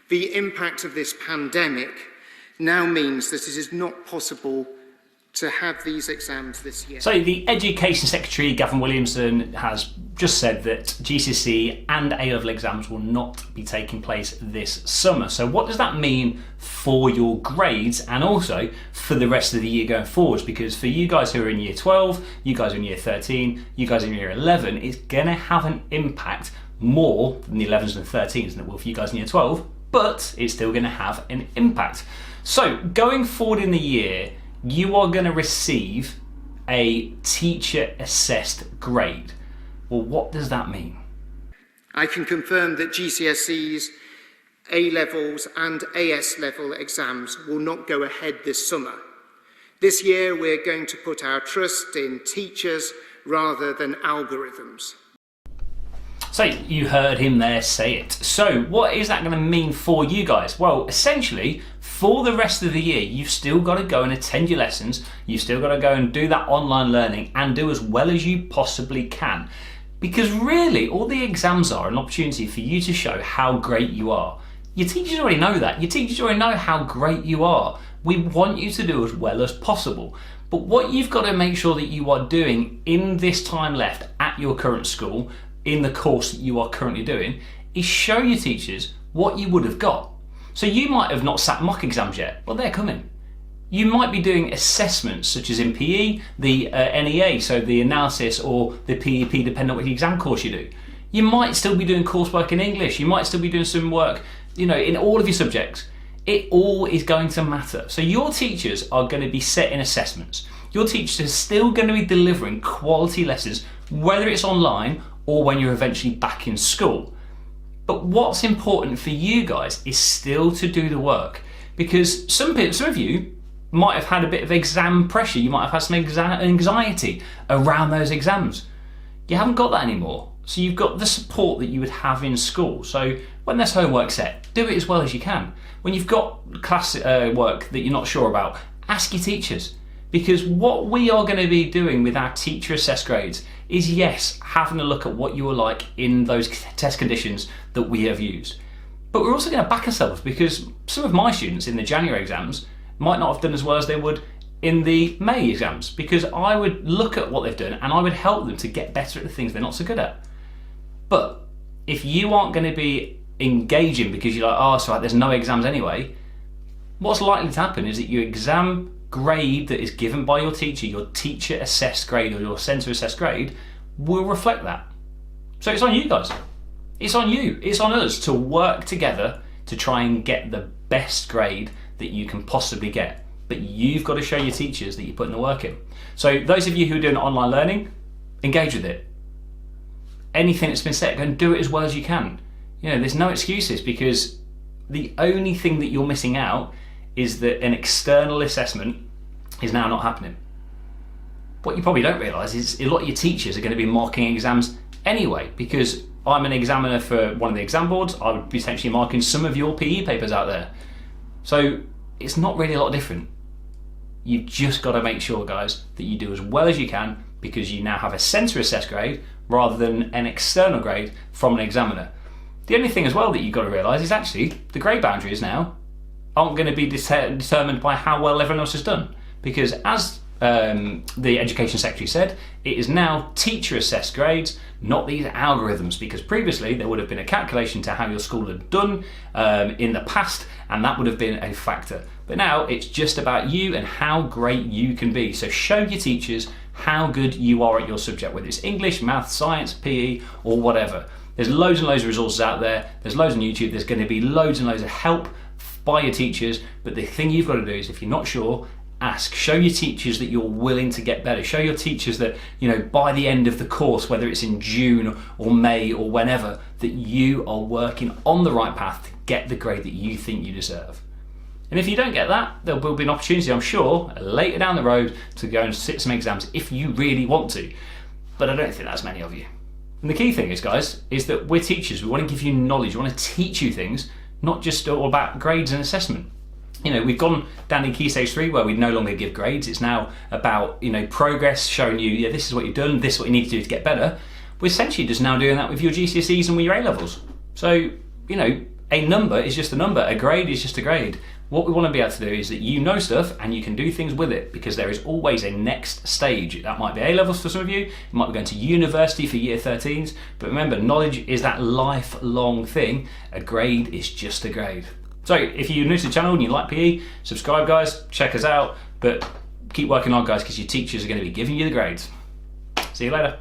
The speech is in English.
The impact of this pandemic now means that it is not possible to have these exams this year. So the Education Secretary, Gavin Williamson, has just said that GCSE and A-level exams will not be taking place this summer. So what does that mean for your grades and also for the rest of the year going forwards? Because for you guys who are in year 12, you guys are in year 13, you guys are in year 11, it's going to have an impact more than the 11s and 13s than it will for you guys in year 12, but it's still going to have an impact. So going forward in the year, you are going to receive a teacher assessed grade. Well, what does that mean? I can confirm that GCSEs, A-levels and AS level exams will not go ahead this summer. This year we're going to put our trust in teachers rather than algorithms. So you heard him there say it. So what is that going to mean for you guys? Well, essentially, for the rest of the year, you've still got to go and attend your lessons. You've still got to go and do that online learning and do as well as you possibly can. Because really, all the exams are an opportunity for you to show how great you are. Your teachers already know that. Your teachers already know how great you are. We want you to do as well as possible. But what you've got to make sure that you are doing in this time left at your current school, in the course that you are currently doing, is show your teachers what you would have got. So you might have not sat mock exams yet, well they're coming. You might be doing assessments such as in PE, the NEA, so the analysis, or the PEP depending on which exam course you do. You might still be doing coursework in English, you might still be doing some work, in all of your subjects. It all is going to matter. So your teachers are going to be setting assessments. Your teachers are still going to be delivering quality lessons, whether it's online or when you're eventually back in school. But what's important for you guys is still to do the work, because some of you might have had a bit of exam pressure, you might have had some anxiety around those exams. You haven't got that anymore, so you've got the support that you would have in school. So when there's homework set, do it as well as you can. When you've got class work that you're not sure about, ask your teachers. Because what we are going to be doing with our teacher assessed grades is, yes, having a look at what you were like in those test conditions that we have used. But we're also going to back ourselves, because some of my students in the January exams might not have done as well as they would in the May exams, because I would look at what they've done and I would help them to get better at the things they're not so good at. But if you aren't going to be engaging because you're like, oh, so there's no exams anyway, what's likely to happen is that your exam grade that is given by your teacher, your teacher assessed grade or your centre assessed grade, will reflect that. So it's on you guys. It's on you. It's on us to work together to try and get the best grade that you can possibly get. But you've got to show your teachers that you're putting the work in. So those of you who are doing online learning, engage with it. Anything that's been set, go and do it as well as you can. There's no excuses, because the only thing that you're missing out is that an external assessment is now not happening. What you probably don't realise is a lot of your teachers are going to be marking exams anyway, because I'm an examiner for one of the exam boards. I would be potentially marking some of your PE papers out there. So it's not really a lot different. You've just got to make sure, guys, that you do as well as you can, because you now have a centre assessed grade rather than an external grade from an examiner. The only thing as well that you've got to realise is actually the grade boundaries now aren't going to be determined by how well everyone else has done, because as the Education Secretary said, it is now teacher assessed grades, not these algorithms, because previously there would have been a calculation to how your school had done in the past, and that would have been a factor. But now it's just about you and how great you can be. So show your teachers how good you are at your subject, whether it's English, math, science, PE, or whatever. There's loads and loads of resources out there. There's loads on YouTube. There's going to be loads and loads of help by your teachers. But the thing you've got to do is, if you're not sure, ask. Show your teachers that you're willing to get better. Show your teachers that, by the end of the course, whether it's in June or May or whenever, that you are working on the right path to get the grade that you think you deserve. And if you don't get that, there will be an opportunity, I'm sure, later down the road to go and sit some exams if you really want to. But I don't think that's many of you. And the key thing is, guys, is that we're teachers. We want to give you knowledge. We want to teach you things, not just all about grades and assessment. We've gone down in Key Stage 3 where we no longer give grades. It's now about, progress, showing you, this is what you've done, this is what you need to do to get better. We're essentially just now doing that with your GCSEs and with your A-levels. So, a number is just a number, a grade is just a grade. What we want to be able to do is that you know stuff and you can do things with it, because there is always a next stage. That might be A-levels for some of you, it might be going to university for year 13s, but remember, knowledge is that lifelong thing. A grade is just a grade. So if you're new to the channel and you like PE, subscribe guys, check us out, but keep working on guys, because your teachers are going to be giving you the grades. See you later.